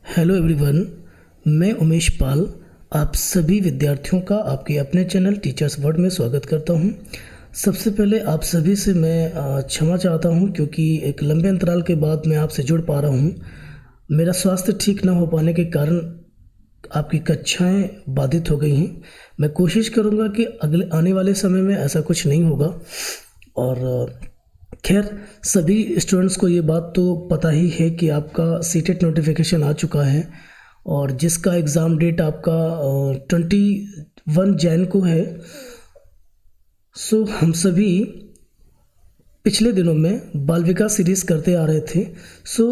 Hello everyone, मैं उमेश पाल आप सभी विद्यार्थियों का आपके अपने चैनल टीचर्स वर्ड में स्वागत करता हूं। सबसे पहले आप सभी से मैं क्षमा चाहता हूं क्योंकि एक लंबे अंतराल के बाद मैं आपसे जुड़ पा रहा हूं। मेरा स्वास्थ्य ठीक ना हो पाने के कारण आपकी कक्षाएं बाधित हो गई हैं। मैं कोशिश करूंगा कि अगले आने वाले समय में ऐसा कुछ नहीं होगा। और खैर, सभी स्टूडेंट्स को ये बात तो पता ही है कि आपका सीटेट नोटिफिकेशन आ चुका है और जिसका एग्ज़ाम डेट आपका 21 जैन को है। सो हम सभी पिछले दिनों में बाल विकास सीरीज़ करते आ रहे थे। सो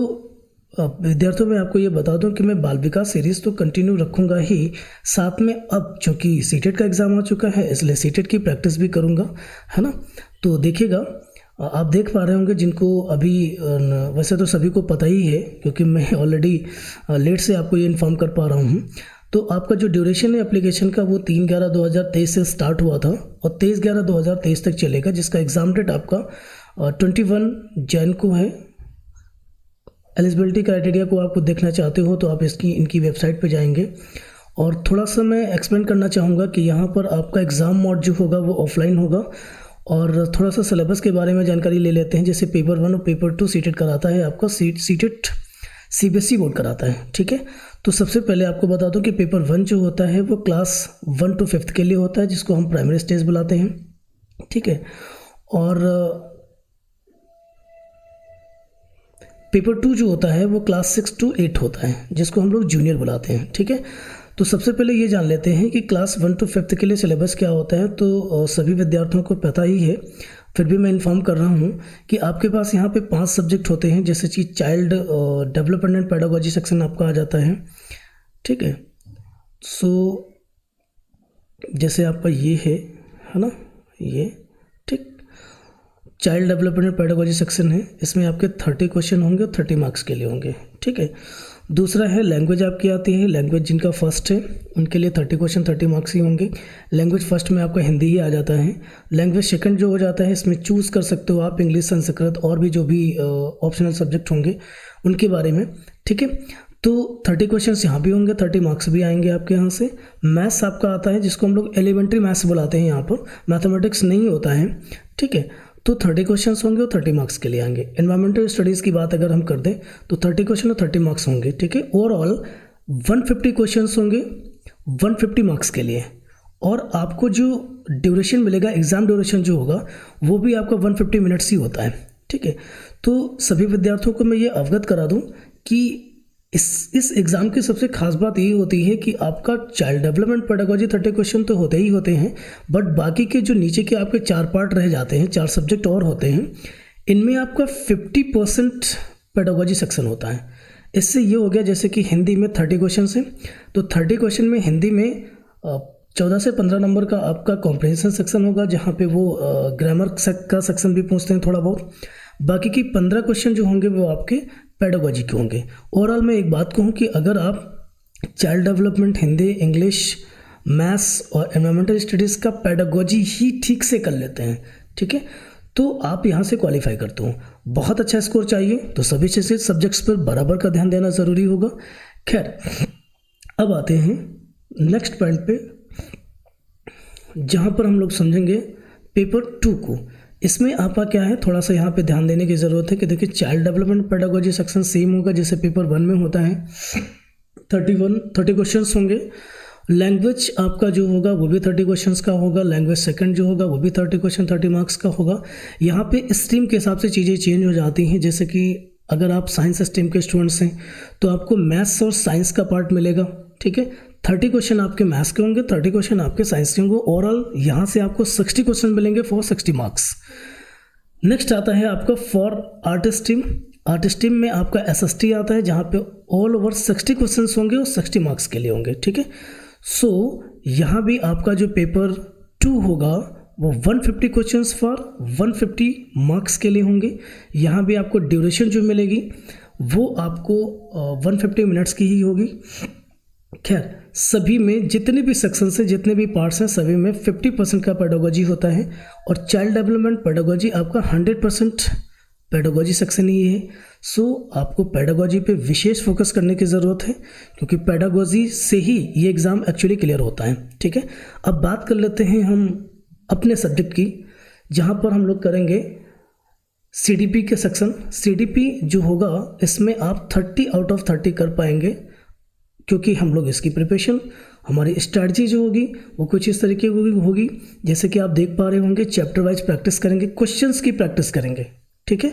विद्यार्थियों में आपको ये बता दूं कि मैं बाल विकास सीरीज़ तो कंटिन्यू रखूंगा ही, साथ में अब चूँकि सीटेट का एग्ज़ाम आ चुका है इसलिए सीटेट की प्रैक्टिस भी करूंगा, है ना। तो देखिएगा, आप देख पा रहे होंगे जिनको अभी वैसे तो सभी को पता ही है क्योंकि मैं ऑलरेडी लेट से आपको ये इन्फॉर्म कर पा रहा हूँ। तो आपका जो ड्यूरेशन है एप्लीकेशन का वो 3/11/2023 से स्टार्ट हुआ था और 23/11/2023 तक चलेगा, जिसका एग्ज़ाम डेट आपका 21 जैन को है। एलिजिबिलिटी क्राइटेरिया को आपको देखना चाहते हो तो आप इनकी वेबसाइट पे जाएंगे। और थोड़ा सा मैं एक्सप्लेन करना चाहूँगा कि यहाँ पर आपका एग्ज़ाम मोड जो होगा वो ऑफलाइन होगा और थोड़ा सा सिलेबस के बारे में जानकारी ले लेते हैं। जैसे पेपर 1 और पेपर 2 सीटेट कराता है आपका सीटेट सीबीएसई बोर्ड कराता है, ठीक है। तो सबसे पहले आपको बता दूं कि पेपर 1 जो होता है वो क्लास 1 to 5th के लिए होता है, जिसको हम प्राइमरी स्टेज बुलाते हैं, ठीक है। और पेपर 2 जो होता है वो क्लास 6 to 8 होता है, जिसको हम लोग जूनियर बुलाते हैं, ठीक है। तो सबसे पहले ये जान लेते हैं कि क्लास 1 to 5th के लिए सिलेबस क्या होता है। तो सभी विद्यार्थियों को पता ही है, फिर भी मैं इन्फॉर्म कर रहा हूँ कि आपके पास यहाँ पे 5 सब्जेक्ट होते हैं। जैसे कि child development and pedagogy section आपका आ जाता है, ठीक है। सो जैसे आपका ये है ना, ये ठीक child development and pedagogy section है। इसमें आपके 30 क्वेश्चन होंगे, 30 मार्क्स के लिए होंगे, ठीक है। दूसरा है लैंग्वेज आपकी आती है। लैंग्वेज जिनका फर्स्ट है उनके लिए 30 क्वेश्चन 30 मार्क्स ही होंगे। लैंग्वेज फर्स्ट में आपका हिंदी ही आ जाता है। लैंग्वेज सेकंड जो हो जाता है इसमें चूज़ कर सकते हो आप इंग्लिश, संस्कृत और भी जो भी ऑप्शनल सब्जेक्ट होंगे उनके बारे में, ठीक है। तो 30 क्वेश्चन यहाँ भी होंगे, 30 मार्क्स भी आएंगे आपके यहाँ से। मैथ्स आपका आता है जिसको हम लोग एलिमेंट्री मैथ्स बुलाते हैं, यहाँ पर मैथमेटिक्स नहीं होता है, ठीक है। तो 30 क्वेश्चंस होंगे और 30 मार्क्स के लिए आएंगे। एनवायरमेंटल स्टडीज़ की बात अगर हम कर दें तो 30 क्वेश्चन और 30 मार्क्स होंगे, ठीक है। ओवरऑल 150 क्वेश्चंस होंगे 150 मार्क्स के लिए। और आपको जो ड्यूरेशन मिलेगा, एग्ज़ाम ड्यूरेशन जो होगा वो भी आपका 150 मिनट्स ही होता है, ठीक है। तो सभी विद्यार्थियों को मैं ये अवगत करा दूँ कि इस एग्ज़ाम की सबसे खास बात ये होती है कि आपका चाइल्ड डेवलपमेंट पेडागोजी 30 क्वेश्चन तो होते ही होते हैं, बट बाकी के जो नीचे के आपके 4 पार्ट रह जाते हैं, 4 सब्जेक्ट और होते हैं, इनमें आपका 50% पेडागोजी सेक्शन होता है। इससे ये हो गया जैसे कि हिंदी में 30 क्वेश्चन हैं तो 30 क्वेश्चन में हिंदी में 14 से 15 नंबर का आपका कॉम्प्रिहेंशन सेक्शन होगा, जहाँ पे वो ग्रामर का सेक्शन भी पूछते हैं थोड़ा बहुत। बाकी की 15 क्वेश्चन जो होंगे वो आपके पेडागोजी के होंगे। ओवरऑल मैं एक बात कहूँ कि अगर आप child development, Hindi, English, maths और एनवायरमेंटल स्टडीज़ का पेडागोजी ही ठीक से कर लेते हैं, ठीक है, तो आप यहाँ से क्वालिफाई करते हो। बहुत अच्छा स्कोर चाहिए तो सभी सब्जेक्ट्स पर बराबर का ध्यान देना ज़रूरी होगा। खैर, अब आते हैं नेक्स्ट पॉइंट पे, जहाँ पर हम लोग समझेंगे पेपर 2 को। इसमें आपका क्या है, थोड़ा सा यहाँ पे ध्यान देने की ज़रूरत है कि देखिए child development pedagogy section same होगा जैसे पेपर 1 में होता है। 30 क्वेश्चंस होंगे। लैंग्वेज आपका जो होगा वो भी 30 क्वेश्चंस का होगा। लैंग्वेज सेकंड जो होगा वो भी 30 क्वेश्चन 30 मार्क्स का होगा। यहाँ पे स्ट्रीम के हिसाब से चीज़ें चेंज हो जाती हैं। जैसे कि अगर आप साइंस स्ट्रीम के स्टूडेंट्स हैं तो आपको मैथ्स और साइंस का पार्ट मिलेगा, ठीक है। 30 क्वेश्चन आपके मैथ्स के होंगे, 30 क्वेश्चन आपके साइंस के होंगे। ओवरऑल यहाँ से आपको 60 क्वेश्चन मिलेंगे फॉर 60 मार्क्स। नेक्स्ट आता है आपका for art stream. Art stream में आपका एसएसटी आता है जहाँ पे ऑल ओवर 60 क्वेश्चन होंगे और 60 मार्क्स के लिए होंगे, ठीक है। सो यहाँ भी आपका जो पेपर 2 होगा वो 150 क्वेश्चंस फॉर 150 मार्क्स के लिए होंगे। यहाँ भी आपको ड्यूरेशन जो मिलेगी वो आपको 150 मिनट्स की ही होगी। खैर, सभी में जितने भी सेक्शंस हैं, जितने भी पार्ट्स हैं, सभी में 50% का पेडागोजी होता है और चाइल्ड डेवलपमेंट पेडागोजी आपका 100% पेडागोजी सेक्शन ही है। सो आपको पेडागोजी पे विशेष फोकस करने की ज़रूरत है, क्योंकि पेडागोजी से ही ये एग्ज़ाम एक्चुअली क्लियर होता है। ठीक है, अब बात कर लेते हैं हम अपने सब्जेक्ट की, जहाँ पर हम लोग करेंगे CDP के सेक्शन। CDP जो होगा इसमें आप 30 आउट ऑफ 30 कर पाएंगे, क्योंकि हम लोग इसकी प्रिपरेशन, हमारी स्ट्रैटेजी जो होगी वो कुछ इस तरीके की होगी। जैसे कि आप देख पा रहे होंगे, चैप्टर वाइज प्रैक्टिस करेंगे, क्वेश्चंस की प्रैक्टिस करेंगे। ठीक है,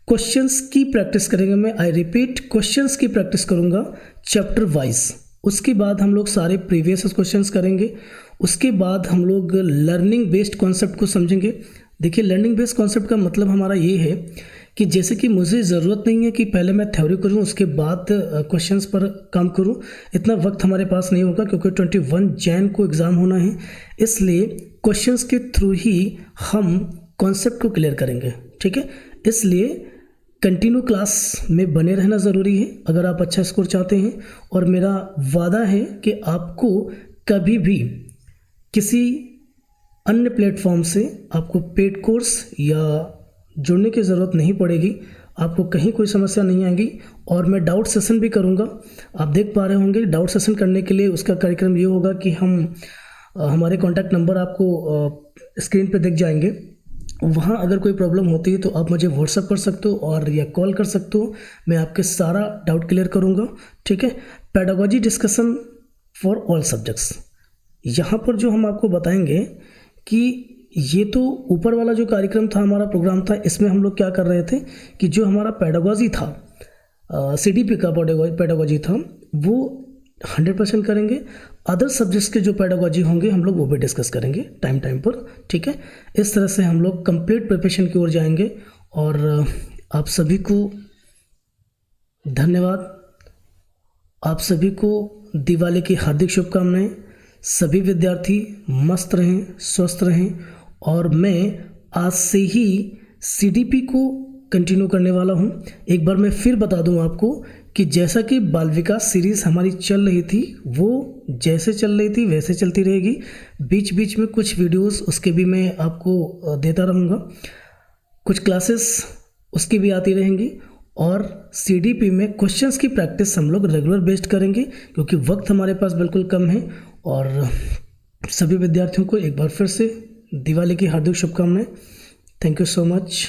क्वेश्चंस की प्रैक्टिस करेंगे, मैं आई रिपीट क्वेश्चंस की प्रैक्टिस करूंगा चैप्टर वाइज। उसके बाद हम लोग सारे प्रीवियस क्वेश्चंस करेंगे। उसके बाद हम लोग लर्निंग बेस्ड कॉन्सेप्ट को समझेंगे। देखिए, लर्निंग बेस्ड कॉन्सेप्ट का मतलब हमारा ये है कि जैसे कि मुझे ज़रूरत नहीं है कि पहले मैं थ्योरी करूं उसके बाद क्वेश्चंस पर काम करूं। इतना वक्त हमारे पास नहीं होगा, क्योंकि 21 जैन को एग्ज़ाम होना है। इसलिए क्वेश्चंस के थ्रू ही हम कॉन्सेप्ट को क्लियर करेंगे। ठीक है, इसलिए कंटिन्यू क्लास में बने रहना ज़रूरी है अगर आप अच्छा स्कोर चाहते हैं। और मेरा वादा है कि आपको कभी भी किसी अन्य प्लेटफॉर्म से आपको पेड कोर्स या जुड़ने की ज़रूरत नहीं पड़ेगी, आपको कहीं कोई समस्या नहीं आएगी। और मैं डाउट सेशन भी करूंगा। आप देख पा रहे होंगे, डाउट सेशन करने के लिए उसका कार्यक्रम ये होगा कि हमारे कॉन्टैक्ट नंबर आपको स्क्रीन पे दिख जाएंगे। वहाँ अगर कोई प्रॉब्लम होती है तो आप मुझे व्हाट्सअप कर सकते हो और या कॉल कर सकते हो, मैं आपके सारा डाउट क्लियर करूँगा। ठीक है, pedagogy discussion for all subjects, यहाँ पर जो हम आपको बताएंगे कि ये तो ऊपर वाला जो कार्यक्रम था, हमारा प्रोग्राम था, इसमें हम लोग क्या कर रहे थे कि जो हमारा पेडागोजी था, CDP का पेडागोजी था, वो 100% करेंगे। अदर सब्जेक्ट्स के जो पेडागोजी होंगे हम लोग वो भी डिस्कस करेंगे टाइम पर। ठीक है, इस तरह से हम लोग कंप्लीट प्रिपरेशन की ओर जाएंगे। और आप सभी को धन्यवाद, आप सभी को दिवाली की हार्दिक शुभकामनाएं। सभी विद्यार्थी मस्त रहें, स्वस्थ रहें। और मैं आज से ही CDP को कंटिन्यू करने वाला हूं। एक बार मैं फिर बता दूं आपको कि जैसा कि बाल विकास सीरीज़ हमारी चल रही थी, वो जैसे चल रही थी वैसे चलती रहेगी। बीच बीच में कुछ वीडियोस उसके भी मैं आपको देता रहूँगा, कुछ क्लासेस उसकी भी आती रहेंगी। और CDP में क्वेश्चंस की प्रैक्टिस हम लोग रेगुलर बेस्ड करेंगे, क्योंकि वक्त हमारे पास बिल्कुल कम है। और सभी विद्यार्थियों को एक बार फिर से दिवाली की हार्दिक शुभकामनाएं। Thank you so much.